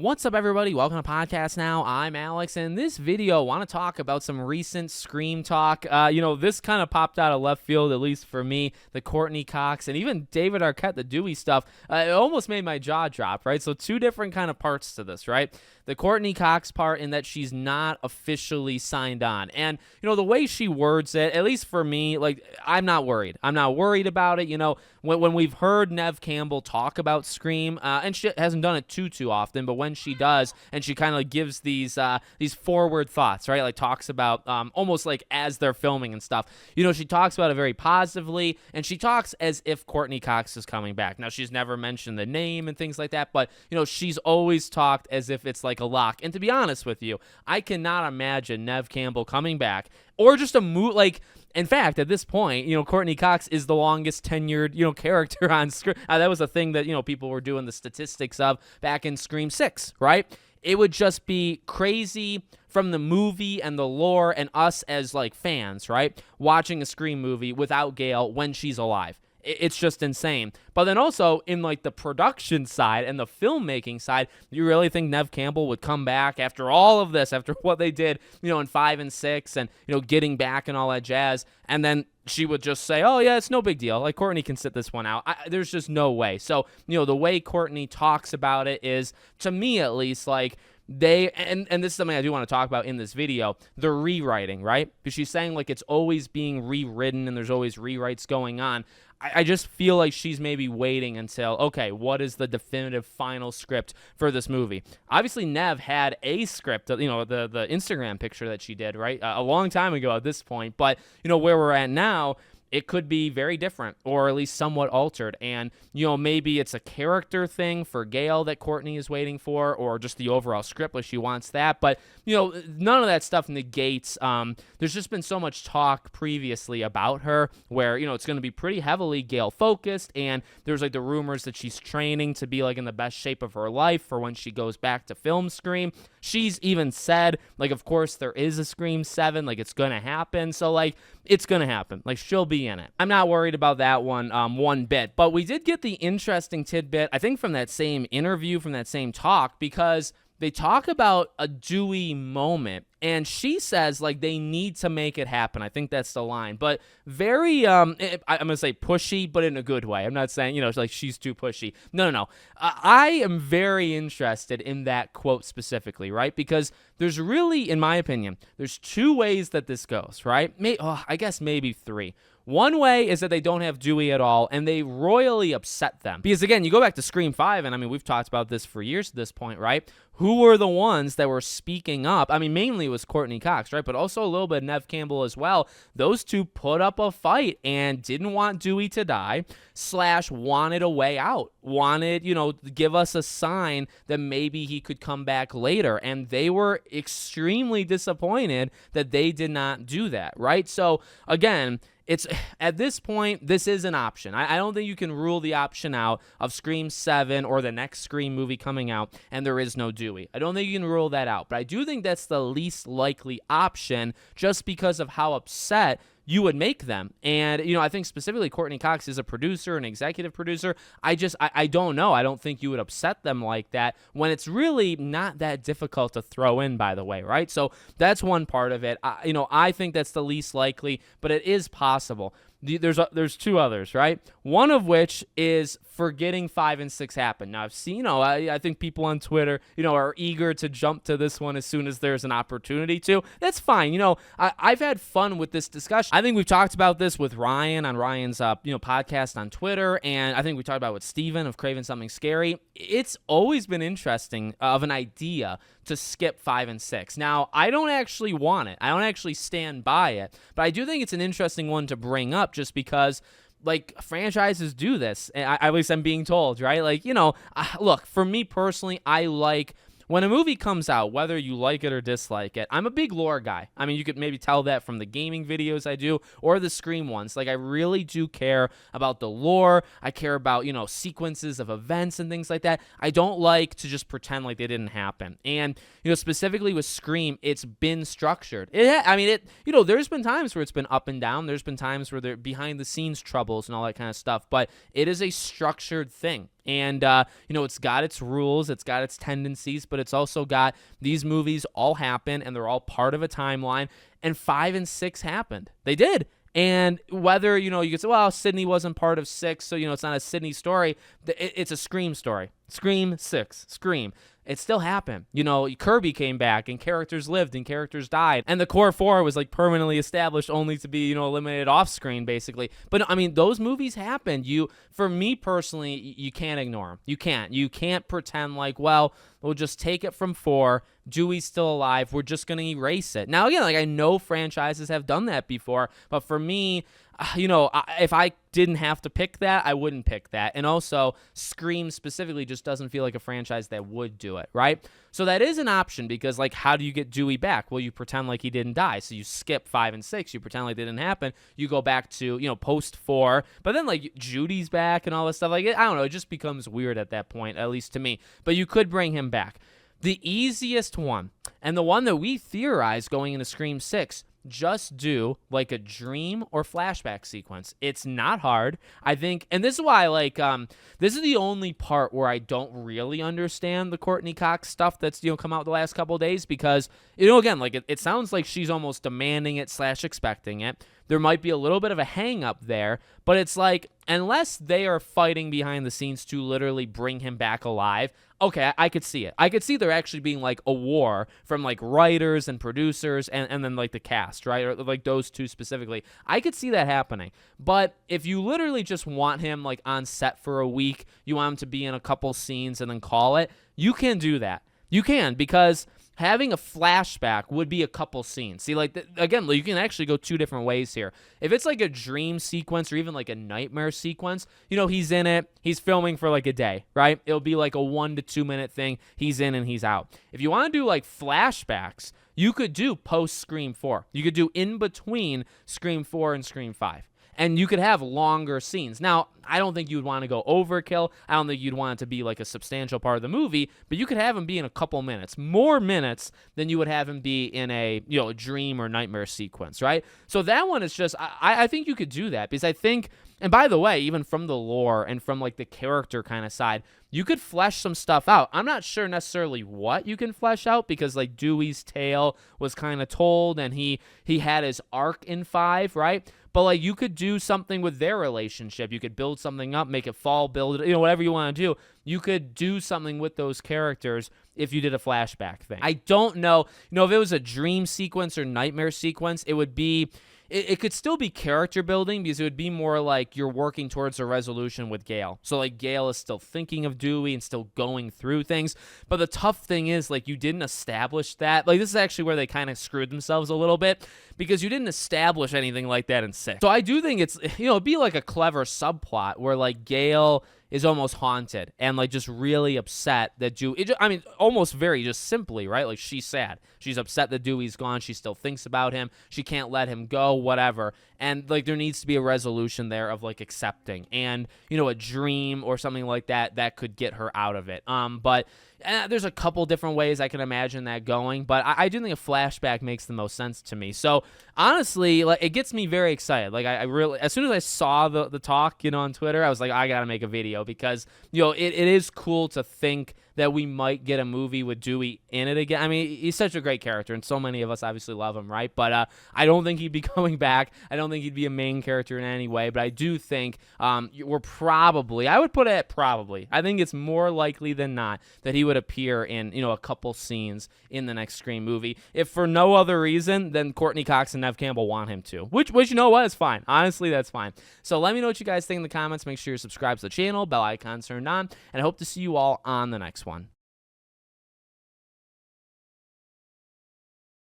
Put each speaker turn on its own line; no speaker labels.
What's up, everybody? Welcome to Podcast Now. I'm Alex, and in this video, I want to talk about some recent Scream talk. This kind of popped out of left field, at least for me, the Courtney Cox and even David Arquette, the Dewey stuff. It almost made my jaw drop, right? So two different kind of parts to this, right? The Courtney Cox part in that she's not officially signed on. And, the way she words it, at least for me, I'm not worried. I'm not worried about it. When we've heard Neve Campbell talk about Scream, and she hasn't done it too often, but when she does, and she kind of gives these forward thoughts, right? Like talks about almost like as they're filming and stuff. She talks about it very positively, and she talks as if Courtney Cox is coming back. Now, she's never mentioned the name and things like that, but, she's always talked as if it's like a lock. And to be honest with you, I cannot imagine Neve Campbell coming back or just a move in fact, at this point, Courtney Cox is the longest tenured, character on Scream. That was a thing that, people were doing the statistics of back in Scream 6, right? It would just be crazy from the movie and the lore and us as, fans, right? Watching a Scream movie without Gale when she's alive. It's just insane. But then also in the production side and the filmmaking side, you really think Neve Campbell would come back after all of this, after what they did, in 5 and 6 and, getting back and all that jazz. And then she would just say, oh, yeah, it's no big deal. Courtney can sit this one out. There's just no way. So, the way Courtney talks about it is, to me at least, they, and this is something I do want to talk about in this video, the rewriting, right? Because she's saying it's always being rewritten and there's always rewrites going on. I just feel like she's maybe waiting until, okay, what is the definitive final script for this movie? Obviously, Neve had a script, the Instagram picture that she did, right? A long time ago at this point. But, where we're at now, it could be very different or at least somewhat altered. And, maybe it's a character thing for Gale that Courtney is waiting for or just the overall script, like she wants that. But, none of that stuff negates. There's just been so much talk previously about her where, it's going to be pretty heavily Gale focused. And there's the rumors that she's training to be in the best shape of her life for when she goes back to film Scream. She's even said, of course there is a Scream 7, it's going to happen. So, it's going to happen. She'll be in it. I'm not worried about that one bit. But we did get the interesting tidbit, I think, from that same interview, from that same talk, because they talk about a Dewey moment, and she says, they need to make it happen. I think that's the line. But very, I'm going to say pushy, but in a good way. I'm not saying, she's too pushy. No. I am very interested in that quote specifically, right? Because there's really, in my opinion, there's two ways that this goes, right? I guess maybe three. One way is that they don't have Dewey at all, and they royally upset them. Because, again, you go back to Scream 5, and, we've talked about this for years at this point, right? Who were the ones that were speaking up? Mainly it was Courtney Cox, right? But also a little bit Neve Campbell as well. Those two put up a fight and didn't want Dewey to die, / wanted a way out. Wanted, give us a sign that maybe he could come back later. And they were extremely disappointed that they did not do that, right? So, again, it's at this point, this is an option. I don't think you can rule the option out of Scream 7 or the next Scream movie coming out and there is no Dewey. I don't think you can rule that out, but I do think that's the least likely option just because of how upset you would make them. And, I think specifically Courtney Cox is a producer, an executive producer. I don't know. I don't think you would upset them like that when it's really not that difficult to throw in, by the way, right? So that's one part of it. I think that's the least likely, but it is possible. There's two others, right? One of which is forgetting 5 and 6 happen. Now, I've seen, I think people on Twitter, are eager to jump to this one as soon as there's an opportunity to. That's fine. I've had fun with this discussion. I think we've talked about this with Ryan on Ryan's, podcast on Twitter, and I think we talked about it with Steven of Craving Something Scary. It's always been interesting of an idea to skip 5 and 6. Now, I don't actually want it. I don't actually stand by it, but I do think it's an interesting one to bring up just because franchises do this. At least I'm being told, right? Look, for me personally, I like when a movie comes out, whether you like it or dislike it. I'm a big lore guy. You could maybe tell that from the gaming videos I do or the Scream ones. I really do care about the lore. I care about, sequences of events and things like that. I don't like to just pretend like they didn't happen. And, specifically with Scream, it's been structured. There's been times where it's been up and down. There's been times where there behind the scenes troubles and all that kind of stuff, but it is a structured thing. And, it's got its rules, it's got its tendencies, but it's also got these movies all happen, and they're all part of a timeline, and 5 and 6 happened. They did. And whether, you could say, well, Sydney wasn't part of 6, so, it's not a Sydney story. It's a Scream story. Scream 6. Scream. It still happened. Kirby came back, and characters lived, and characters died. And the core 4 was, permanently established only to be, eliminated off screen, basically. But, those movies happened. For me personally, you can't ignore them. You can't. You can't pretend well, we'll just take it from 4. Dewey's still alive. We're just going to erase it. Now, again, I know franchises have done that before, but for me, if I didn't have to pick that, I wouldn't pick that. And also, Scream specifically just doesn't feel like a franchise that would do it, right? So that is an option because, how do you get Dewey back? Well, you pretend like he didn't die. So you skip 5 and 6. You pretend like they didn't happen. You go back to, post 4. But then, Judy's back and all this stuff. I don't know. It just becomes weird at that point, at least to me. But you could bring him back. The easiest one, and the one that we theorized going into Scream 6, just do a dream or flashback sequence. It's not hard, I think, and this is why this is the only part where I don't really understand the Courtney Cox stuff that's come out the last couple of days, because again, it sounds like she's almost demanding it / expecting it. There might be a little bit of a hang up there, but it's unless they are fighting behind the scenes to literally bring him back alive, okay, I could see it. I could see there actually being a war from writers and producers and then the cast, right? Or those two specifically. I could see that happening. But if you literally just want him on set for a week, you want him to be in a couple scenes and then call it, you can do that. You can, because having a flashback would be a couple scenes. See, again, you can actually go 2 different ways here. If it's a dream sequence or even a nightmare sequence, he's in it, he's filming for a day, right? It'll be a 1 to 2 minute thing. He's in and he's out. If you want to do flashbacks, you could do post Scream 4. You could do in between Scream 4 and Scream 5. And you could have longer scenes. Now, I don't think you'd want to go overkill. I don't think you'd want it to be a substantial part of the movie, but you could have him be in a couple minutes. More minutes than you would have him be in a dream or nightmare sequence, right? So that one is just, I think you could do that, because I think, and by the way, even from the lore and from the character kind of side, you could flesh some stuff out. I'm not sure necessarily what you can flesh out, because Dewey's tale was kind of told, and he had his arc in 5, right? But you could do something with their relationship. You could build something up, make it fall, build it, whatever you want to do. You could do something with those characters if you did a flashback thing. I don't know, if it was a dream sequence or nightmare sequence, it would be, it could still be character building, because it would be more you're working towards a resolution with Gale. So Gale is still thinking of Dewey and still going through things. But the tough thing is you didn't establish that. This is actually where they kind of screwed themselves a little bit, because you didn't establish anything like that in 6. So I do think it's, it'd be a clever subplot where Gale is almost haunted and just really upset that Dewey, almost very just simply, right? She's sad. She's upset that Dewey's gone. She still thinks about him. She can't let him go, whatever. And there needs to be a resolution there of accepting, and a dream or something like that could get her out of it. But there's a couple different ways I can imagine that going, but I do think a flashback makes the most sense to me. So honestly, it gets me very excited. I really, as soon as I saw the talk, on Twitter, I was I gotta make a video, because it is cool to think that we might get a movie with Dewey in it again. He's such a great character, and so many of us obviously love him, right? But I don't think he'd be coming back. I don't think he'd be a main character in any way, but I do think we're probably, I would put it at probably, I think it's more likely than not that he would appear in, a couple scenes in the next Scream movie. If for no other reason than Courtney Cox and Neve Campbell want him to, which is fine. Honestly, that's fine. So let me know what you guys think in the comments. Make sure you're subscribed to the channel, bell icon turned on, and I hope to see you all on the next one.